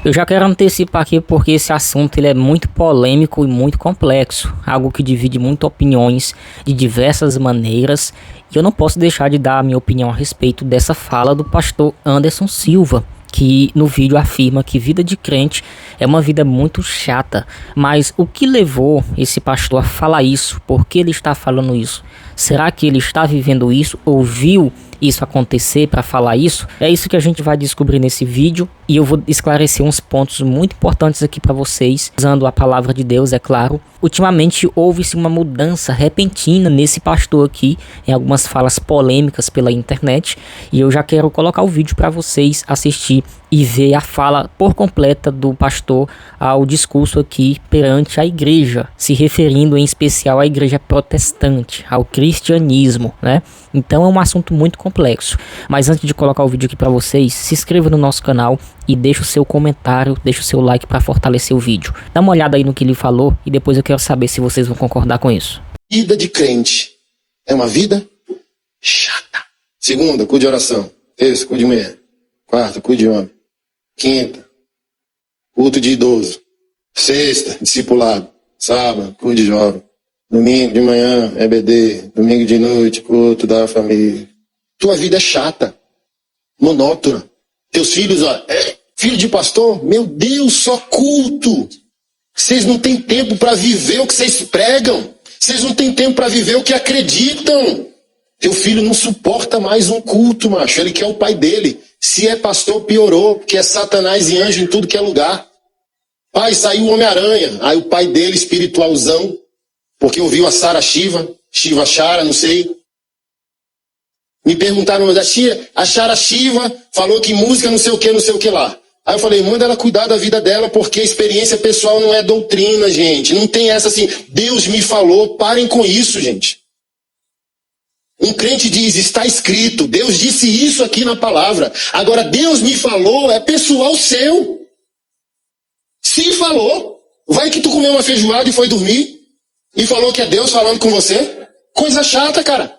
Eu já quero antecipar aqui porque esse assunto ele é muito polêmico e muito complexo, algo que divide muito opiniões de diversas maneiras, e eu não posso deixar de dar a minha opinião a respeito dessa fala do pastor Anderson Silva, que no vídeo afirma que vida de crente é uma vida muito chata. Mas o que levou esse pastor a falar isso? Por que ele está falando isso? Será que ele está vivendo isso? Ouviu isso acontecer para falar isso? É isso que a gente vai descobrir nesse vídeo, e eu vou esclarecer uns pontos muito importantes aqui para vocês, usando a palavra de Deus, é claro. Ultimamente houve-se uma mudança repentina nesse pastor aqui, em algumas falas polêmicas pela internet, e eu já quero colocar o vídeo para vocês assistir e ver a fala por completa do pastor ao discurso aqui perante a igreja, se referindo em especial à igreja protestante, ao cristianismo, né? Então é um assunto muito complexo. Mas antes de colocar o vídeo aqui para vocês, se inscreva no nosso canal e deixa o seu comentário, deixa o seu like para fortalecer o vídeo. Dá uma olhada aí no que ele falou e depois eu quero saber se vocês vão concordar com isso. Vida de crente é uma vida chata. Segunda, culto de oração. Terça, culto de mulher. Quarta, culto de homem. Quinta, culto de idoso. Sexta, discipulado. Sábado, culto de jovem. Domingo de manhã, EBD. Domingo de noite, culto da família. Tua vida é chata, monótona. Teus filhos, ó, filho de pastor, meu Deus, só culto. Vocês não têm tempo para viver o que vocês pregam. Vocês não têm tempo para viver o que acreditam. Teu filho não suporta mais um culto, macho. Ele quer o pai dele. Se é pastor, piorou, porque é Satanás e anjo em tudo que é lugar. Pai, saiu o Homem-Aranha. Aí o pai dele, espiritualzão, porque ouviu a Sara Shiva, Shiva Shara, não sei. Me perguntaram, mas a Shara Shiva falou que música não sei o que lá. Aí eu falei, manda ela cuidar da vida dela, porque a experiência pessoal não é doutrina, gente. Não tem essa assim, Deus me falou, parem com isso, gente. Um crente diz, está escrito, Deus disse isso aqui na palavra. Agora, Deus me falou, é pessoal seu. Se falou, vai que tu comeu uma feijoada e foi dormir, e falou que é Deus falando com você. Coisa chata, cara.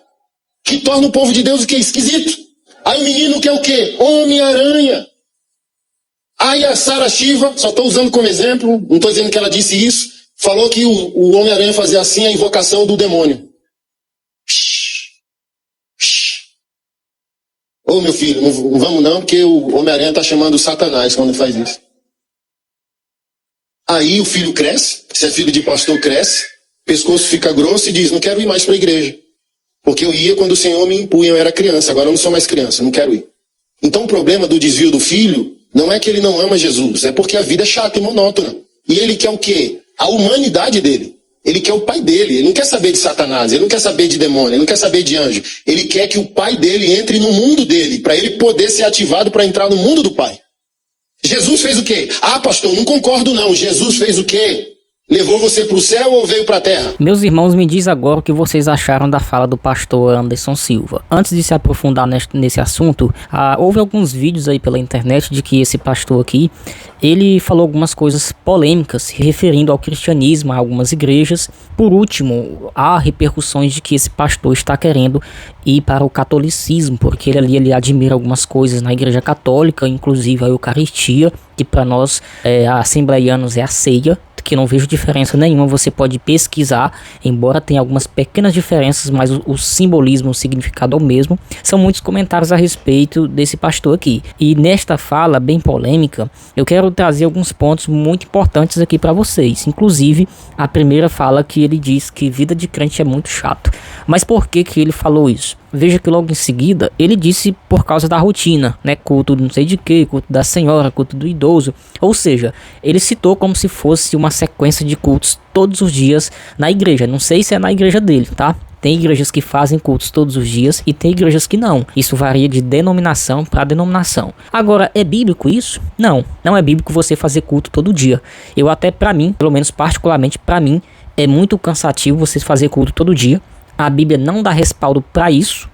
Que torna o povo de Deus o quê? Esquisito. Aí o menino quer o quê? Homem-Aranha. Aí a Sara Shiva, só estou usando como exemplo, não estou dizendo que ela disse isso, falou que o Homem-Aranha fazia assim a invocação do demônio. Ô meu filho, não vamos não, porque o Homem-Aranha está chamando o Satanás quando faz isso. Aí o filho cresce, se é filho de pastor cresce, pescoço fica grosso e diz, não quero ir mais para a igreja. Porque eu ia quando o Senhor me impunha, eu era criança, agora eu não sou mais criança, não quero ir. Então o problema do desvio do filho não é que ele não ama Jesus, é porque a vida é chata e monótona. E ele quer o quê? A humanidade dele. Ele quer o pai dele, ele não quer saber de Satanás, ele não quer saber de demônio, ele não quer saber de anjo. Ele quer que o pai dele entre no mundo dele, para ele poder ser ativado para entrar no mundo do pai. Jesus fez o quê? Ah, pastor, não concordo não. Jesus fez o quê? Levou você para o céu ou veio para a terra? Meus irmãos, me diz agora o que vocês acharam da fala do pastor Anderson Silva. Antes de se aprofundar nesse assunto, houve alguns vídeos aí pela internet de que esse pastor aqui, ele falou algumas coisas polêmicas se referindo ao cristianismo, a algumas igrejas. Por último, há repercussões de que esse pastor está querendo ir para o catolicismo, porque ele admira algumas coisas na igreja católica, inclusive a Eucaristia, que para nós assembleianos é a ceia, que não vejo diferença nenhuma, você pode pesquisar, embora tenha algumas pequenas diferenças, mas o simbolismo, o significado é o mesmo. São muitos comentários a respeito desse pastor aqui. E nesta fala bem polêmica, eu quero trazer alguns pontos muito importantes aqui para vocês. Inclusive, a primeira fala que ele diz que vida de crente é muito chato. Mas por que ele falou isso? Veja que logo em seguida ele disse por causa da rotina, né? Culto não sei de que, culto da senhora, culto do idoso. Ou seja, ele citou como se fosse uma sequência de cultos todos os dias na igreja. Não sei se é na igreja dele, tá? Tem igrejas que fazem cultos todos os dias e tem igrejas que não. Isso varia de denominação para denominação. Agora, é bíblico isso? Não, não é bíblico você fazer culto todo dia. Eu até, para mim, pelo menos particularmente para mim, é muito cansativo você fazer culto todo dia. A Bíblia não dá respaldo para isso.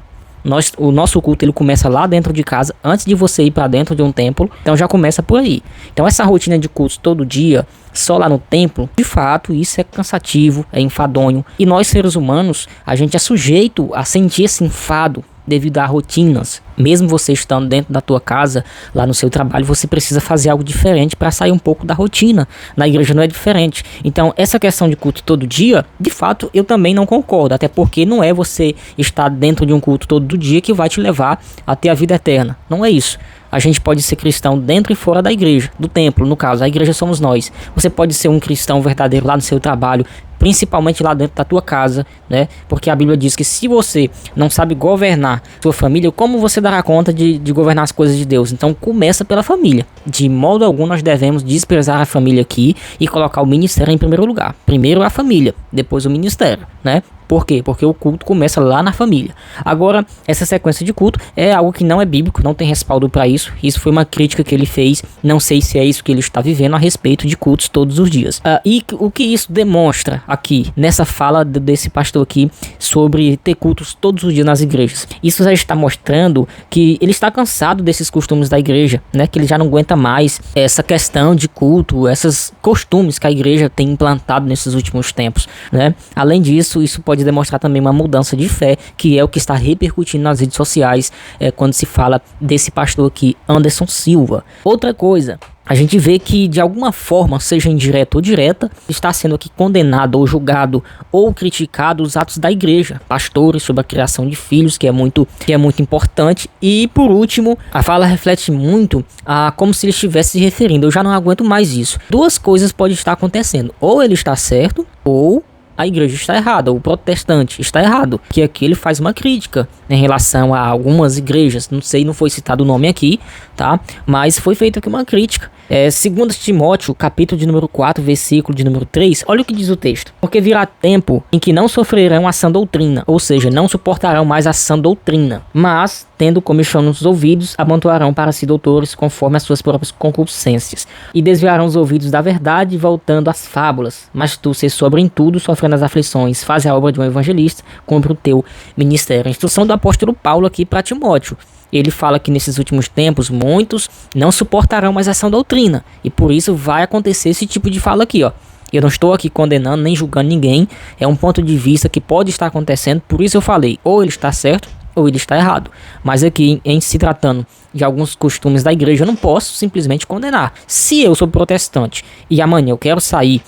O nosso culto ele começa lá dentro de casa, antes de você ir para dentro de um templo. Então já começa por aí. Então essa rotina de cultos todo dia, só lá no templo, de fato isso é cansativo, é enfadonho. E nós seres humanos, a gente é sujeito a sentir esse enfado devido a rotinas. Mesmo você estando dentro da tua casa, lá no seu trabalho, você precisa fazer algo diferente para sair um pouco da rotina. Na igreja não é diferente. Então, essa questão de culto todo dia, de fato, eu também não concordo. Até porque não é você estar dentro de um culto todo dia que vai te levar a ter a vida eterna. Não é isso. A gente pode ser cristão dentro e fora da igreja, do templo, no caso. A igreja somos nós. Você pode ser um cristão verdadeiro lá no seu trabalho, principalmente lá dentro da tua casa, né? Porque a Bíblia diz que se você não sabe governar sua família, como você dará conta de governar as coisas de Deus? Então começa pela família. De modo algum nós devemos desprezar a família aqui e colocar o ministério em primeiro lugar. Primeiro a família, depois o ministério, né? Por quê? Porque o culto começa lá na família. Agora, essa sequência de culto é algo que não é bíblico, não tem respaldo para isso. Isso foi uma crítica que ele fez. Não sei se é isso que ele está vivendo a respeito de cultos todos os dias. E o que isso demonstra aqui, nessa fala desse pastor aqui, sobre ter cultos todos os dias nas igrejas? Isso já está mostrando que ele está cansado desses costumes da igreja, né? Que ele já não aguenta mais essa questão de culto, esses costumes que a igreja tem implantado nesses últimos tempos, né? Além disso, isso pode demonstrar também uma mudança de fé, que é o que está repercutindo nas redes sociais quando se fala desse pastor aqui, Anderson Silva. Outra coisa, a gente vê que de alguma forma, seja indireta ou direta, está sendo aqui condenado ou julgado ou criticado os atos da igreja, pastores sobre a criação de filhos, que é muito importante. E por último, a fala reflete muito como se ele estivesse se referindo: eu já não aguento mais isso. Duas coisas podem estar acontecendo: ou ele está certo, ou a igreja está errada, o protestante está errado. Que aqui ele faz uma crítica em relação a algumas igrejas, não sei, não foi citado o nome aqui, tá? Mas foi feita aqui uma crítica. 2 Timóteo, capítulo de número 4, versículo de número 3, olha o que diz o texto: porque virá tempo em que não sofrerão a sã doutrina, ou seja, não suportarão mais a sã doutrina, mas, tendo comichão nos ouvidos, amontoarão para si doutores conforme as suas próprias concupiscências, e desviarão os ouvidos da verdade, voltando às fábulas. Mas tu, ser sobre em tudo, sofrendo as aflições, faz a obra de um evangelista, cumpre o teu ministério. A instrução do apóstolo Paulo aqui para Timóteo. Ele fala que nesses últimos tempos muitos não suportarão mais a sã doutrina, e por isso vai acontecer esse tipo de fala aqui, ó. Eu não estou aqui condenando nem julgando ninguém, é um ponto de vista que pode estar acontecendo, por isso eu falei, ou ele está certo ou ele está errado. Mas aqui, em se tratando de alguns costumes da igreja, eu não posso simplesmente condenar. Se eu sou protestante e amanhã eu quero sair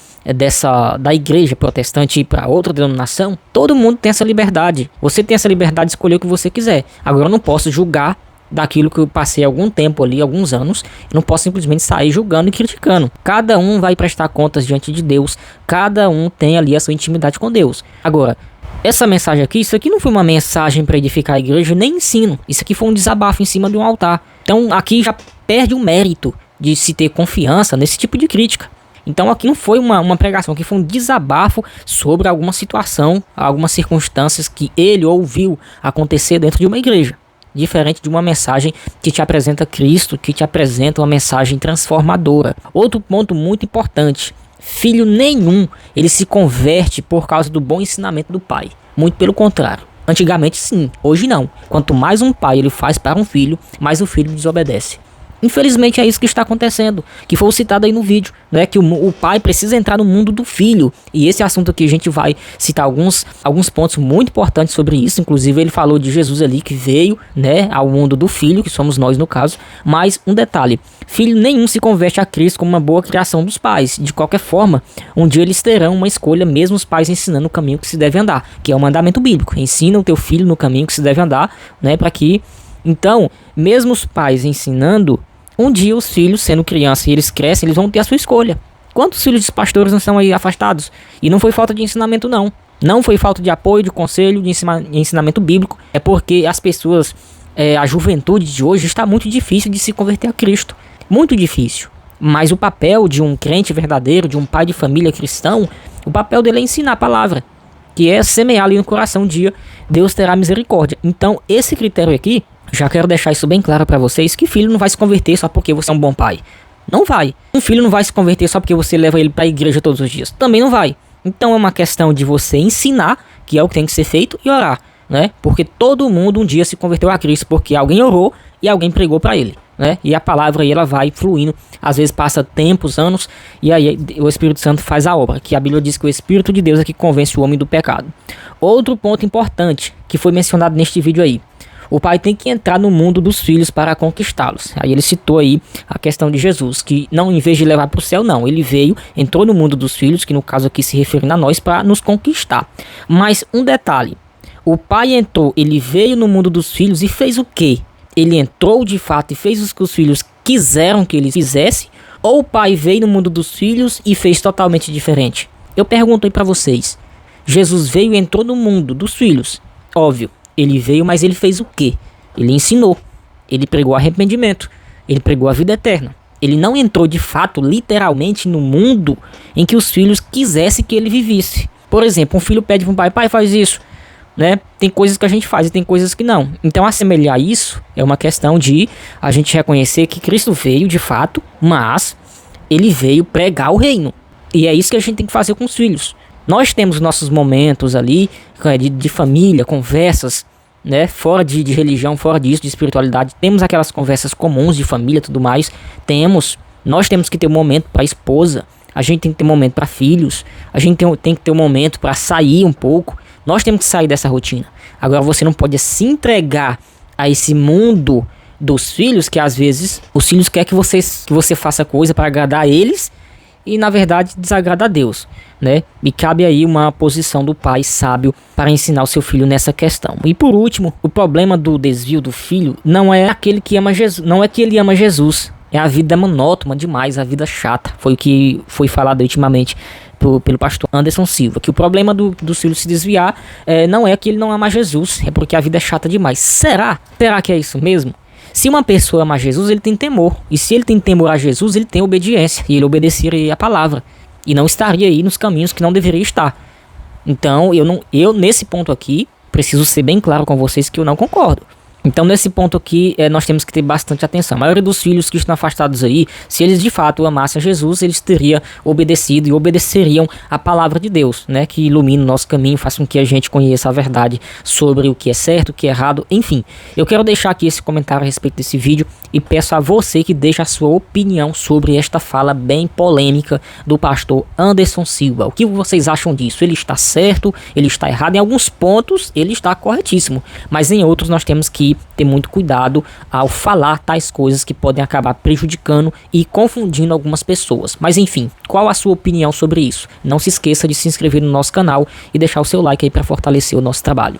da igreja protestante e ir para outra denominação, todo mundo tem essa liberdade. Você tem essa liberdade de escolher o que você quiser. Agora eu não posso julgar daquilo que eu passei algum tempo ali, alguns anos. Eu não posso simplesmente sair julgando e criticando. Cada um vai prestar contas diante de Deus. Cada um tem ali a sua intimidade com Deus. Agora, essa mensagem aqui, isso aqui não foi uma mensagem para edificar a igreja, nem ensino. Isso aqui foi um desabafo em cima de um altar. Então aqui já perde o mérito de se ter confiança nesse tipo de crítica. Então aqui não foi uma pregação, aqui foi um desabafo sobre alguma situação, algumas circunstâncias que ele ouviu acontecer dentro de uma igreja. Diferente de uma mensagem que te apresenta Cristo, que te apresenta uma mensagem transformadora. Outro ponto muito importante: filho nenhum ele se converte por causa do bom ensinamento do pai. Muito pelo contrário. Antigamente sim, hoje não. Quanto mais um pai ele faz para um filho, mais o filho desobedece. Infelizmente é isso que está acontecendo, que foi citado aí no vídeo, né? Que o pai precisa entrar no mundo do filho. E esse assunto aqui a gente vai citar alguns pontos muito importantes sobre isso. Inclusive ele falou de Jesus ali que veio, né, ao mundo do filho, que somos nós no caso. Mas um detalhe: filho nenhum se converte a Cristo como uma boa criação dos pais. De qualquer forma, um dia eles terão uma escolha, mesmo os pais ensinando o caminho que se deve andar, que é o mandamento bíblico. Ensina o teu filho no caminho que se deve andar, né, para que... Então, mesmo os pais ensinando, um dia os filhos, sendo criança e eles crescem, eles vão ter a sua escolha. Quantos filhos de pastores não estão aí afastados? E não foi falta de ensinamento, não. Não foi falta de apoio, de conselho, de ensinamento bíblico. É porque as pessoas, a juventude de hoje está muito difícil de se converter a Cristo. Muito difícil. Mas o papel de um crente verdadeiro, de um pai de família cristão, o papel dele é ensinar a palavra, que é semear ali no coração. Um dia Deus terá misericórdia. Então esse critério aqui, já quero deixar isso bem claro para vocês, que filho não vai se converter só porque você é um bom pai. Não vai. Um filho não vai se converter só porque você leva ele para a igreja todos os dias. Também não vai. Então é uma questão de você ensinar, que é o que tem que ser feito, e orar, né? Porque todo mundo um dia se converteu a Cristo porque alguém orou e alguém pregou para ele, né? E a palavra aí ela vai fluindo. Às vezes passa tempos, anos, e aí o Espírito Santo faz a obra, que a Bíblia diz que o Espírito de Deus é que convence o homem do pecado. Outro ponto importante que foi mencionado neste vídeo aí: o pai tem que entrar no mundo dos filhos para conquistá-los. Aí ele citou aí a questão de Jesus, que não, em vez de levar para o céu, não, ele veio, entrou no mundo dos filhos, que no caso aqui se referindo a nós, para nos conquistar. Mas um detalhe, o pai entrou, ele veio no mundo dos filhos e fez o quê? Ele entrou de fato e fez o que os filhos quiseram que ele fizesse, ou o pai veio no mundo dos filhos e fez totalmente diferente? Eu pergunto aí para vocês, Jesus veio e entrou no mundo dos filhos, óbvio, ele veio, mas ele fez o quê? Ele ensinou, ele pregou arrependimento, ele pregou a vida eterna. Ele não entrou de fato, literalmente, no mundo em que os filhos quisessem que ele vivesse. Por exemplo, um filho pede para um pai, pai, faz isso, né? Tem coisas que a gente faz e tem coisas que não. Então, assemelhar isso é uma questão de a gente reconhecer que Cristo veio de fato, mas ele veio pregar o reino. E é isso que a gente tem que fazer com os filhos. Nós temos nossos momentos ali de família, conversas, né, fora de religião, fora disso, de espiritualidade. Temos aquelas conversas comuns de família e tudo mais. Nós temos que ter um momento para a esposa. A gente tem que ter um momento para filhos. A gente tem que ter um momento para sair um pouco. Nós temos que sair dessa rotina. Agora você não pode se entregar a esse mundo dos filhos, que às vezes os filhos querem que você faça coisa para agradar eles e na verdade desagrada a Deus, né? E cabe aí uma posição do pai sábio para ensinar o seu filho nessa questão. E por último, o problema do desvio do filho não é aquele que ama Jesus, não é que ele ama Jesus, é a vida monótona demais, a vida chata. Foi o que foi falado ultimamente pelo pastor Anderson Silva, que o problema do filho se desviar não é que ele não ama Jesus, é porque a vida é chata demais. Será que é isso mesmo? Se uma pessoa ama Jesus, ele tem temor. E se ele tem temor a Jesus, ele tem obediência. E ele obedeceria a palavra. E não estaria aí nos caminhos que não deveria estar. Então, eu nesse ponto aqui, preciso ser bem claro com vocês que eu não concordo. Então, nesse ponto aqui, nós temos que ter bastante atenção. A maioria dos filhos que estão afastados aí, se eles de fato amassem a Jesus, eles teriam obedecido e obedeceriam a palavra de Deus, né? Que ilumina o nosso caminho, faz com que a gente conheça a verdade sobre o que é certo, o que é errado, enfim. Eu quero deixar aqui esse comentário a respeito desse vídeo e peço a você que deixe a sua opinião sobre esta fala bem polêmica do pastor Anderson Silva. O que vocês acham disso? Ele está certo? Ele está errado? Em alguns pontos, ele está corretíssimo, mas em outros nós temos que ter muito cuidado ao falar tais coisas que podem acabar prejudicando e confundindo algumas pessoas. Mas enfim, qual a sua opinião sobre isso? Não se esqueça de se inscrever no nosso canal e deixar o seu like aí para fortalecer o nosso trabalho.